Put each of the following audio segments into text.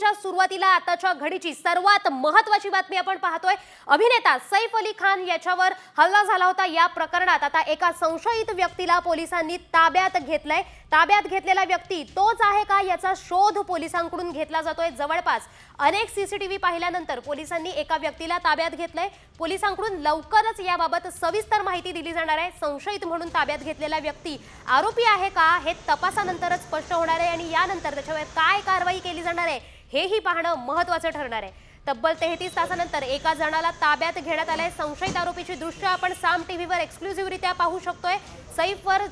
बुलेटिनच्या सुरुवातीला आताच्या घडीची सर्वात महत्त्वाची बातमी आपण पाहतोय। अभिनेता सैफ अली खान याच्यावर हल्ला झाला होता। या प्रकरणात आता एका संशयित व्यक्तीला पोलिसांनी ताब्यात घेतलंय। ताब्यात घेतलेला व्यक्ती तोच आहे का याचा शोध पोलिसांकडून घेतला जातोय। जवळपास अनेक सीसीटीव्ही पाहिल्यानंतर पोलिसांनी एका व्यक्तीला ताब्यात घेतलंय। पोलिसांकडून लवकरच याबाबत सविस्तर माहिती दिली जाणार आहे। संशयित म्हणून ताब्यात घेतलेला व्यक्ती आरोपी आहे का हे तपासानंतरच स्पष्ट होणार आहे आणि यानंतर त्याच्यावर काय कारवाई केली जाणार आहे हेही पाहणं महत्त्वाचं ठरणार आहे। तब्बल 33 तासानंतर एका जणाला ताब्यात घेण्यात आलंय। संशयित आरोपीची दृश्य आपण साम टीव्हीवर एक्सक्लुझिव्हरित्या पाहू शकतोय। सैफवर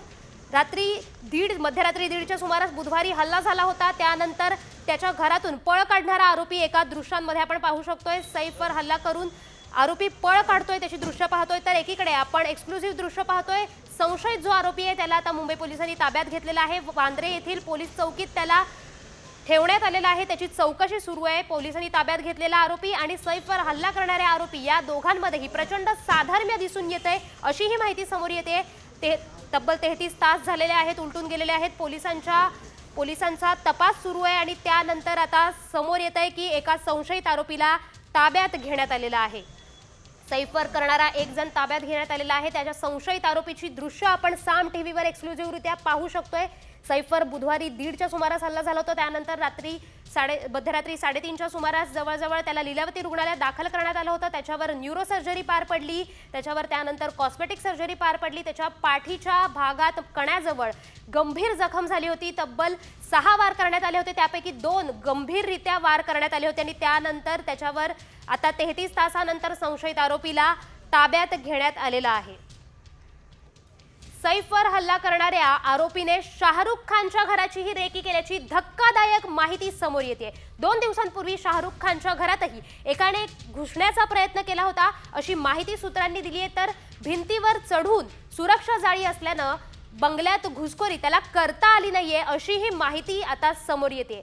मध्यरात्री 1:30च्या सुमारास बुधवारी हल्ला झाला होता। त्यानंतर त्याच्या घरातून पळ काढणारा आरोपी एका दृश्यांमध्ये आपण पाहू शकतोय। सैफवर हल्ला करून आरोपी पळ काढतोय त्याची दृश्य पाहतोय। तर एकीकडे आपण एक्सक्लुझिव्ह दृश्य पाहतोय। संशयित जो आरोपी आहे त्याला आता मुंबई पोलिसांनी ताब्यात घेतलेला आहे। वांद्रे येथील पोलीस चौकीत त्याला ठेवण्यात आलेला आहे। त्याची चौकशी सुरू आहे। पोलिसांनी ताब्यात घेतलेला आरोपी आणि सैफवर हल्ला करणारे आरोपी या दोघांमध्येही प्रचंड साधर्म्य दिसून येते अशी ही माहिती समोर येते। ते तब्बल 33 तास झालेले आहेत, उलटून गेलेले आहेत। पोलिसांचा तपास सुरू आहे आणि त्यानंतर आता समोर येत आहे की एका संशयित आरोपीला ताब्यात घेण्यात आलेला आहे। सैफवर करणारा एक जण ताब्यात घेण्यात आलेला आहे। त्याच्या संशयित आरोपीची दृश्य आपण साम टीव्हीवर एक्सक्लुझिव्हरित्या पाहू शकतोय। सैफवर बुधवारी 1:30च्या सुमारास हल्ला झाला होता। त्यानंतर मध्यरात्री 3:30च्या सुमारास जवळजवळ त्याला लीलावती रुग्णालयात दाखल करण्यात आलं होतं। त्याच्यावर न्यूरो सर्जरी पार पडली। त्याच्यावर त्यानंतर कॉस्मेटिक सर्जरी पार पडली। त्याच्या पाठीच्या भागात कण्याजवळ गंभीर जखम झाली होती। तब्बल 6 वार करण्यात आले होते, त्यापैकी 2 गंभीररित्या वार करण्यात आले होते आणि त्यानंतर त्याच्यावर आता 33 तासानंतर संशयित आरोपीला ताब्यात घेण्यात आलेला आहे। सैफवर हल्ला करणाऱ्या आरोपीने शाहरुख खानच्या घराचीही रेकी केल्याची धक्कादायक माहिती समोर येते। 2 दिवसांपूर्वी शाहरुख खानच्या घरातही एकाने घुसण्याचा प्रयत्न केला होता अशी माहिती सूत्रांनी दिली आहे। तर भिंतीवर चढून सुरक्षा जाळी असल्यानं बंगल्यात घुसखोरी त्याला करता आली नाहीये अशी ही माहिती आता समोर येते।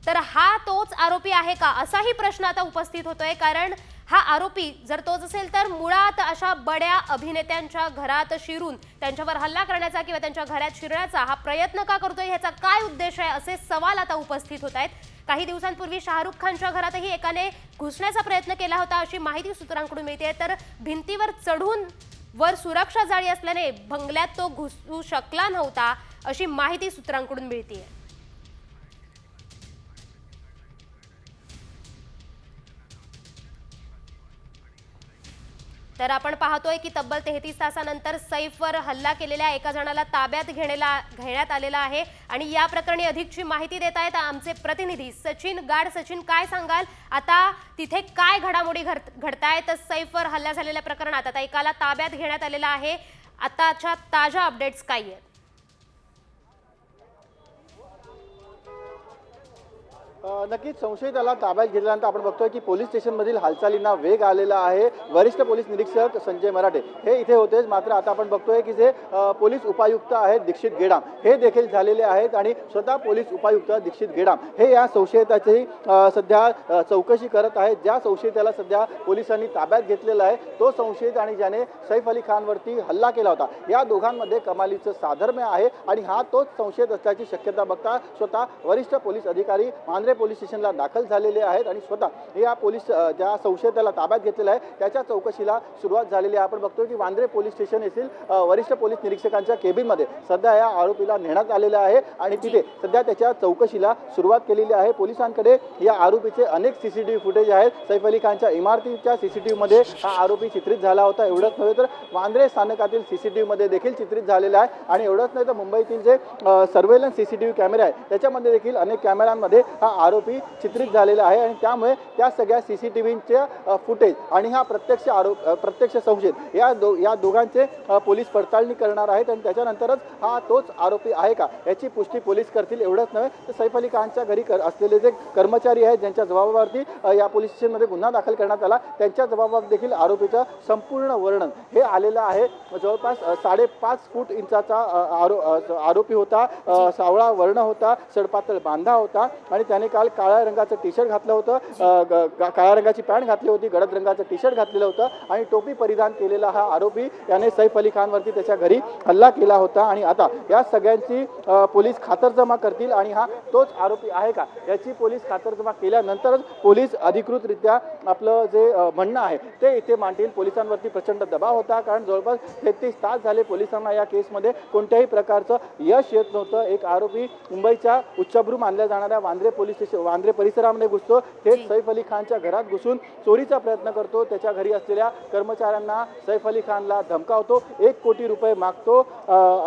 तर हा तोच आरोपी आहे का असाही प्रश्न आता उपस्थित होतोय। कारण हा आरोपी जर तोच असेल तर मुळात अशा बड्या अभिनेत्यांच्या घरात शिरून त्यांच्यावर हल्ला करण्याचा किंवा त्यांच्या घरात शिरण्याचा हा प्रयत्न का करतोय, ह्याचा काय उद्देश आहे असे सवाल आता उपस्थित होत आहेत। काही दिवसांपूर्वी शाहरुख खानच्या घरातही एकाने घुसण्याचा प्रयत्न केला होता अशी माहिती सूत्रांकडून मिळते। तर भिंतीवर चढून वर सुरक्षा जाळी असल्याने बंगल्यात तो घुसू शकला नव्हता अशी माहिती सूत्रांकडून मिळते। तर आपण पाहतोय की तब्बल 33 तासानंतर सैफवर हल्ला केलेल्या एका जणाला ताब्यात घेण्यात आलेला आहे आणि या प्रकरणी अधिकची माहिती देत आहेत आमचे प्रतिनिधी सचिन गाड। सचिन, काय सांगाल आता तिथे काय घडामोडी घडतायत सैफवर हल्ला झालेल्या प्रकरणात? आता एकाला ताब्यात घेण्यात आलेला आहे, आताच्या ताज्या अपडेट्स काय आहेत? नक्कीच संशयिताला ताब्यात घेतल्यानंतर आपण बघतोय की पोलीस स्टेशनमधील हालचालींना वेग आलेला आहे। वरिष्ठ पोलीस निरीक्षक संजय मराठे हे इथे होतेच, मात्र आता आपण बघतोय की जे पोलीस उपायुक्त आहेत दीक्षित गेडाम हे देखील झालेले आहेत आणि स्वतः पोलीस उपायुक्त दीक्षित गेडाम हे या संशयिताची सध्या चौकशी करत आहेत। ज्या संशयिताला सध्या पोलिसांनी ताब्यात घेतलेला आहे तो संशयित आणि ज्याने सैफ अली खानवरती हल्ला केला होता, या दोघांमध्ये कमालीचं साधर्म्य आहे आणि हा तोच संशयित असल्याची शक्यता बघता स्वतः वरिष्ठ पोलीस अधिकारी वांद्रे पोलीस स्टेशनला दाखल झालेले आहेत आणि स्वतः या ज्या संशयिताला ताब्यात घेतलेला आहे त्याच्या चौकशीला सुरुवात झालेली आहे। आपण बघतोय की वांद्रे पोलीस स्टेशन येथील वरिष्ठ पोलीस निरीक्षकांच्या केबिनमध्ये सध्या या आरोपीला नेण्यात आलेला आहे आणि तिथे सध्या त्याच्या चौकशीला सुरुवात केलेली आहे। पोलिसांकडे या आरोपीचे अनेक सीसीटीव्ही फुटेज आहेत। सैफ अली खानच्या इमारतीच्या सीसीटीव्ही मध्ये हा आरोपी चित्रित झाला होता। एवढंच नव्हे तर वांद्रे स्थानकातील सीसीटीव्ही मध्ये देखील चित्रित झालेला आहे आणि एवढंच नाही तर मुंबईतील जे सर्वेलन्स सीसीटीव्ही कॅमेरे आहेत त्याच्यामध्ये देखील अनेक कॅमेऱ्यांमध्ये हा आरोपी चित्रित झालेला आहे आणि त्यामुळे त्या सगळ्या सीसीटीव्हीचे फुटेज आणि हा प्रत्यक्ष संशयित या दोघांचे पोलीस पडताळणी करणार आहेत आणि त्याच्यानंतरच हा तोच आरोपी आहे का याची पुष्टी पोलीस करतील। एवढंच नव्हे तर सैफ अली खानच्या घरी असलेले जे कर्मचारी आहेत ज्यांच्या जबाबावरती या पोलीस स्टेशनमध्ये गुन्हा दाखल करण्यात आला त्यांच्या जबाबावर देखील आरोपीचं संपूर्ण वर्णन हे आलेलं आहे। जवळपास 5.5 फूट इंचाचा आरोपी होता, सावळा वर्ण होता, सडपातळ बांधा होता आणि त्याने त्याने काल काळ्या रंगाचं टी शर्ट घातलं होतं, काळ्या रंगाची पॅन्ट घातली होती, गडद रंगाचं टी शर्ट घातलेलं होतं आणि टोपी परिधान केलेला हा आरोपी याने सैफ अली खानवरती त्याच्या घरी हल्ला केला होता. आणि आता या सगळ्यांची पोलीस खातरजमा करतील आणि हा तोच आरोपी आहे का याची पोलीस खातरजमा केल्यानंतरच पोलीस अधिकृतरित्या आपलं जे म्हणणं आहे ते इथे मांडतील. पोलिसांवरती प्रचंड दबाव होता, कारण जवळपास 33 तास झाले पोलिसांना या केसमध्ये कोणत्याही प्रकारचं यश येत नव्हतं. एक आरोपी मुंबईच्या उच्चभ्रू मानल्या जाणाऱ्या वांद्रे परिसरामध्ये घुसतो, थेट सैफ अली खानच्या घरात घुसून चोरीचा प्रयत्न करतो, त्याच्या घरी असलेल्या कर्मचाऱ्यांना सैफ अली खानला धमकावतो, 1 कोटी रुपये मागतो.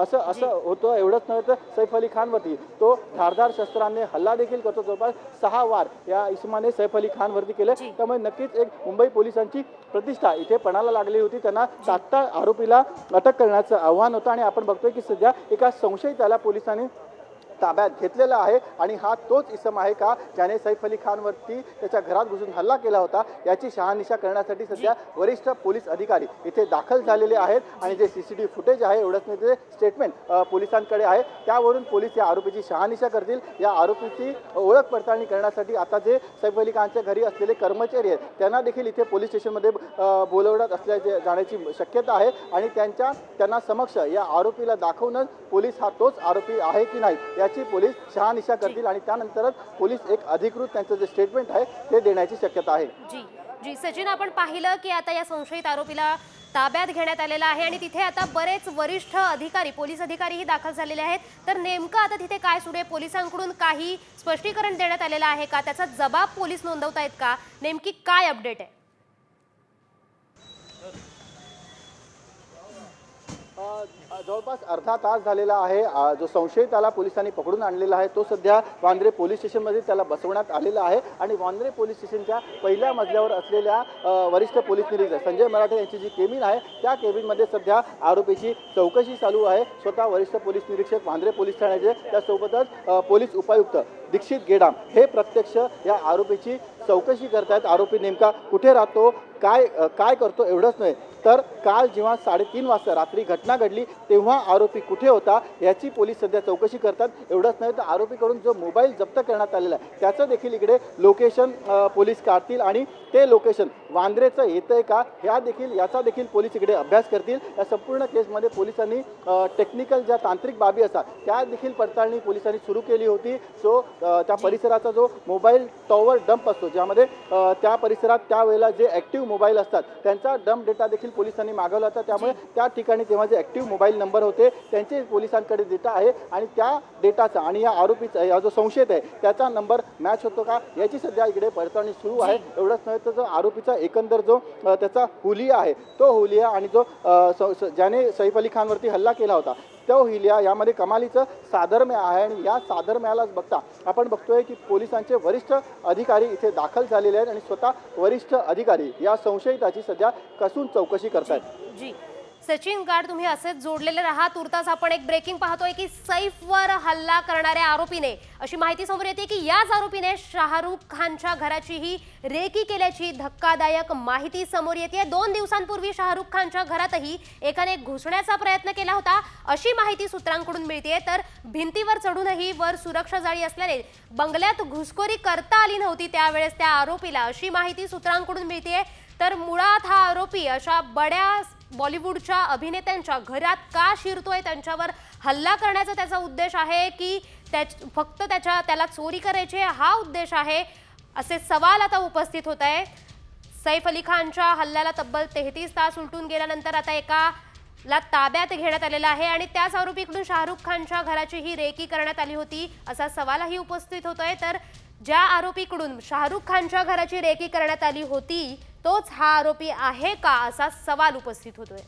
असं होतं. एवढंच नव्हे तर सैफ अली खानवरती तो धारदार शस्त्राने हल्ला देखील करतो. जवळपास 6 वार या इसमाने सैफ अली खानवरती केले. त्यामुळे नक्कीच एक मुंबई पोलिसांची प्रतिष्ठा इथे पणाला लागली होती. त्यांना तात्काळ आरोपीला अटक करण्याचं आव्हान होतं आणि आपण बघतोय की सध्या एका संशयिताला पोलिसांनी ताब्यात घेतलेला आहे आणि हा तोच इसम आहे का ज्याने सैफ अली खानवरती त्याच्या घरात घुसून हल्ला केला होता याची शहानिशा करण्यासाठी सध्या वरिष्ठ पोलीस अधिकारी इथे दाखल झालेले आहेत. आणि जे CCTV फुटेज आहे, एवढंच नाही ते स्टेटमेंट पोलिसांकडे आहे, त्यावरून पोलीस या आरोपीची शहानिशा करतील. या आरोपीची ओळख पडताळणी करण्यासाठी आता जे सैफ अली खानच्या घरी असलेले कर्मचारी आहेत त्यांना देखील इथे पोलीस स्टेशनमध्ये बोलवण्यात असल्याचे जाण्याची शक्यता आहे आणि त्यांना समक्ष या आरोपीला दाखवूनच पोलीस हा तोच आरोपी आहे की नाही याची पोलीस शहानिशा करतील आणि त्यानंतरच पोलीस एक अधिकृत त्यांचं जे स्टेटमेंट आहे ते देण्याची शक्यता आहे. जी सचिन, आपण पाहिलं की आता या संशयित आरोपीला ताब्यात घेण्यात आलेला आहे आणि तिथे आता बरेच वरिष्ठ अधिकारी, पोलीस अधिकारीही दाखल झालेले आहेत. तर नेमकं आता तिथे काय सुरू आहे? पोलिसांकडून काही स्पष्टीकरण देण्यात आलेलं आहे का? त्याचा जबाब पोलीस नोंदवतायत का? नेमकी काय अपडेट आहे? जवळपास अर्धा तास झालेला आहे. जो संशयिताला पोलिसांनी पकडून आणलेला आहे तो सध्या वांद्रे पोलीस स्टेशनमध्ये त्याला बसवण्यात आलेला आहे आणि वांद्रे पोलीस स्टेशनच्या पहिल्या मजल्यावर असलेल्या वरिष्ठ पोलीस निरीक्षक संजय मराठे यांची जी केबिन आहे त्या केबिनमध्ये सध्या आरोपीची चौकशी चालू आहे. स्वतः वरिष्ठ पोलीस निरीक्षक वांद्रे पोलीस ठाण्याचे, त्यासोबतच पोलीस उपायुक्त दीक्षित गेडाम हे प्रत्यक्ष या आरोपीची चौकशी करतायत. आरोपी नेमका कुठे राहतो, काय करतो, एवढंच नाही तर काल जेव्हा 3:30 वाजता रात्री घटना घडली तेव्हा आरोपी कुठे होता याची पोलीस सध्या चौकशी करतात. एवढंच नाही तर आरोपीकडून जो मोबाईल जप्त करण्यात आलेला आहे त्याचं देखील इकडे लोकेशन पोलीस काढतील आणि ते लोकेशन वांद्रेचं येतंय का याचा देखील पोलीस इकडे अभ्यास करतील. या संपूर्ण केसमध्ये पोलिसांनी टेक्निकल ज्या तांत्रिक बाबी असतात त्या देखील पडताळणी पोलिसांनी सुरू केली होती. सो त्या परिसराचा जो मोबाईल टॉवर डंप असतो, ज्यामध्ये त्या परिसरात त्यावेळेला जे ॲक्टिव्ह मोबाईल असतात त्यांचा डंप डेटा देखील पोलिसांनी मागवला होता. त्यामुळे त्या ठिकाणी तेव्हा जे ॲक्टिव्ह मोबाईल नंबर होते त्यांचे पोलिसांकडे डेटा आहे आणि त्या डेटाचा आणि या आरोपीचा या जो संशयित आहे त्याचा नंबर मॅच होतो का याची सध्या इकडे पडताळणी सुरू आहे. एवढंच नव्हे तर जो आरोपीचा एकंदर जो त्याचा हुलिया आहे तो हुलिया आणि जो ज्याने सैफ अली खानवरती हल्ला केला होता तो हुलिया यामध्ये कमालीचं साधर्म्य आहे. आणि या साधर्म्यालाच बघता आपण बघतोय की पोलिसांचे वरिष्ठ अधिकारी इथे दाखल झालेले आहेत आणि स्वतः वरिष्ठ अधिकारी या संशयिताची सध्या कसून चौकशी करतायत. जी सचिन गाड, तुम्ही असेच जोडलेले राहा. तुर्तास आपण एक ब्रेकिंग पाहतोय की सैफवर हल्ला करणाऱ्या आरोपीने, अशी माहिती समोर येते की याच आरोपीने शाहरुख खानच्या घराचीही रेकी केल्याची धक्कादायक माहिती समोर येते. 2 दिवसांपूर्वी शाहरुख खानच्या घरातही एकाने घुसण्याचा प्रयत्न केला होता अशी माहिती सूत्रांकडून मिळते. तर भिंतीवर चढूनही वर सुरक्षा जाळी असल्याने बंगल्यात घुसखोरी करता आली नव्हती त्यावेळेस त्या आरोपीला, अशी माहिती सूत्रांकडून मिळते. तर मुळात हा आरोपी अशा बड्या बॉलिवूडच्या अभिनेत्यांच्या घरात का शिरतोय, त्यांच्यावर हल्ला करण्याचा त्याचा उद्देश आहे की फक्त त्याला चोरी करायची हा उद्देश आहे, असे सवाल आता उपस्थित होत आहे. सैफ अली खानच्या हल्ल्याला तब्बल 33 तास उलटून गेल्यानंतर आता एकाला ताब्यात घेण्यात आलेला आहे आणि त्याच आरोपीकडून शाहरुख खानच्या घराची ही रेकी करण्यात आली होती असा सवालही उपस्थित होतोय. तर ज्या आरोपीकडून शाहरुख खानच्या घराची रेकी करण्यात आली होती तोच हा आरोपी आहे का असा सवाल उपस्थित होतोय.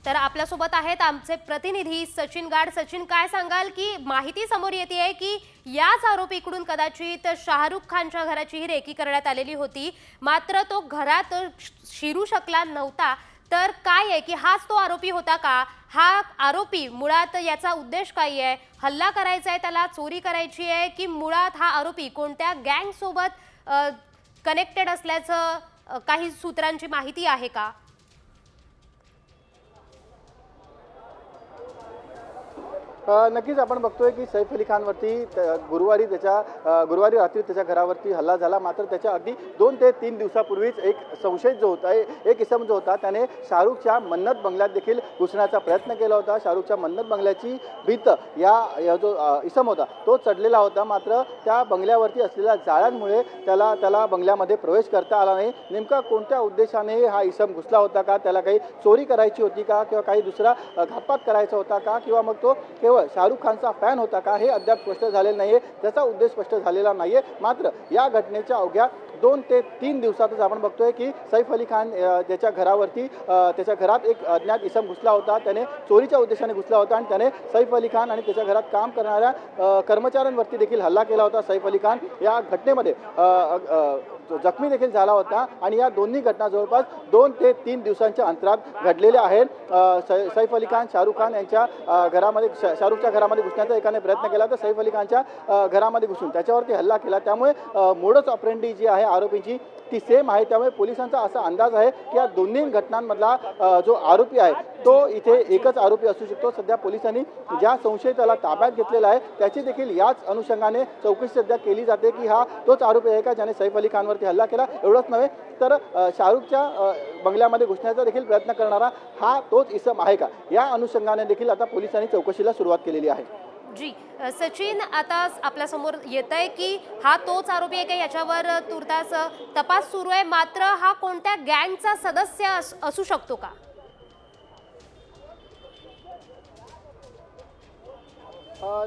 तर आपल्यासोबत आहेत आमचे प्रतिनिधी सचिन गाड. सचिन, काय सांगाल की माहिती समोर येते की याच आरोपीकडून कदाचित शाहरुख खानच्या घराची रेकी करण्यात आलेली होती, मात्र तो घरात शिरू शकला नव्हता. तर काय आहे की हाच तो आरोपी होता का? हा आरोपी मुळात याचा उद्देश काय आहे? हल्ला करायचा आहे, त्याला चोरी करायची आहे की मुळात हा आरोपी कोणत्या गँग सोबत कनेक्टेड असल्याचं काही सूत्रांची माहिती आहे का? नक्कीच आपण बघतोय की सैफ अली खानवरती गुरुवारी रात्री त्याच्या घरावरती हल्ला झाला. मात्र त्याच्या अगदी 2 ते 3 दिवसापूर्वीच एक संशयित जो होता, एक इसम जो होता, त्याने शाहरुखच्या मन्नत बंगल्यात देखील घुसण्याचा प्रयत्न केला होता. शाहरुखच्या मन्नत बंगल्याची भिंत या जो इसम होता तो चढलेला होता. मात्र त्या बंगल्यावरती असलेल्या जाळ्यांमुळे त्याला बंगल्यामध्ये प्रवेश करता आला नाही. नेमका कोणत्या उद्देशाने हा इसम घुसला होता का? त्याला काही चोरी करायची होती का, किंवा काही दुसरा घातपात करायचा होता का, किंवा मग तो केवळ शाहरुख खानचा फॅन होता का, हे अद्याप स्पष्ट झालेलं नाहीये. त्याचा उद्देश स्पष्ट झालेला नाहीये. मात्र या घटनेच्या अवघ्या 2 ते 3 दिवसातच आपण बघतोय की सैफ अली खान त्याच्या घरात एक अज्ञात इसम घुसला होता. त्याने चोरीच्या उद्देशाने घुसला होता आणि त्याने सैफ अली खान आणि त्याच्या घरात काम करणाऱ्या कर्मचाऱ्यांवरती देखील हल्ला केला होता. सैफ अली खान या घटनेमध्ये जखमी देखील झाला होता आणि या दोन्ही घटना जवळपास 2 ते 3 दिवसांच्या अंतरात घडलेल्या आहेत. सैफ अली खान शाहरुख खान यांच्या शाहरुखच्या घरामध्ये घुसण्याचा एकाने प्रयत्न केला, तर सैफ अली खानच्या घरामध्ये घुसून त्याच्यावरती हल्ला केला. त्यामुळे मोडस ऑपरेंडी जी आहे आरोपीची ती सेम आहे. त्यामुळे पोलिसांचा असा अंदाज आहे की या दोन्ही घटनांमधला जो आरोपी आहे तो इथे एकच आरोपी असू शकतो. सध्या पोलिसांनी ज्या संशयिताला ताब्यात घेतलेला आहे त्याची देखील याच अनुषंगाने चौकशी सध्या केली जाते की हा तोच आरोपी आहे का ज्याने सैफ अली खानवरती हल्ला केला. एवढंच नव्हे तर शाहरुखच्या बंगल्यामध्ये घुसण्याचा देखील प्रयत्न करणारा हा तोच इसम आहे का, या अनुषंगाने देखील आता पोलिसांनी चौकशीला सुरुवात केलेली आहे. जी सचिन, आता आपल्या समोर येत आहे की हा तोच आरोपी आहे का, याच्यावर तुर्तास तपास सुरू आहे. मात्र हा कोणत्या गँगचा सदस्य असू शकतो का?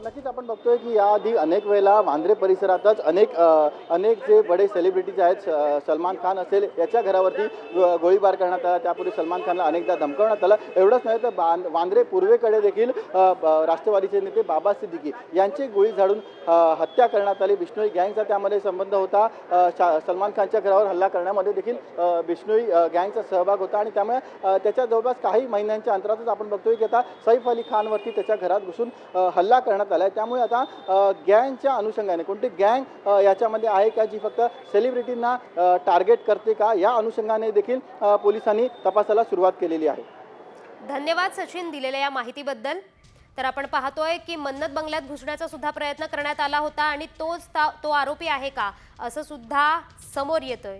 नक्कीच आपण बघतोय की याआधी अनेक वेळेला वांद्रे परिसरातच अनेक जे बडे सेलिब्रिटीज आहेत, सलमान खान असेल याच्या घरावरती गोळीबार करण्यात आला. त्यापूर्वी सलमान खानला अनेकदा धमकावण्यात आलं. एवढंच नाही तर वांद्रे पूर्वेकडे देखील राष्ट्रवादीचे नेते बाबा सिद्दीकी यांची गोळी झाडून हत्या करण्यात आली. बिश्नोई गँगचा त्यामध्ये संबंध होता. सलमान खानच्या घरावर हल्ला करण्यामध्ये देखील बिश्नोई गँगचा सहभाग होता आणि त्यामुळे त्याच्या जवळपास काही महिन्यांच्या अंतरातच आपण बघतोय की आता सैफ अली खानवरती त्याच्या घरात घुसून हल्ला करण्यात आला आहे. त्यामुळे आता गँगच्या अनुषंगाने कोणती गँग याच्यामध्ये आहे का जी फक्त सेलिब्रिटींना टार्गेट करते का, या अनुषंगाने देखील पोलिसांनी तपासाला सुरुवात केलेली आहे. धन्यवाद सचिन दिलेल्या या माहितीबद्दल. तर आपण पाहतोय की मन्नत बंगल्यात घुसण्याचा सुद्धा प्रयत्न करण्यात आला होता आणि तो आरोपी आहे का असं सुद्धा समोर येतोय.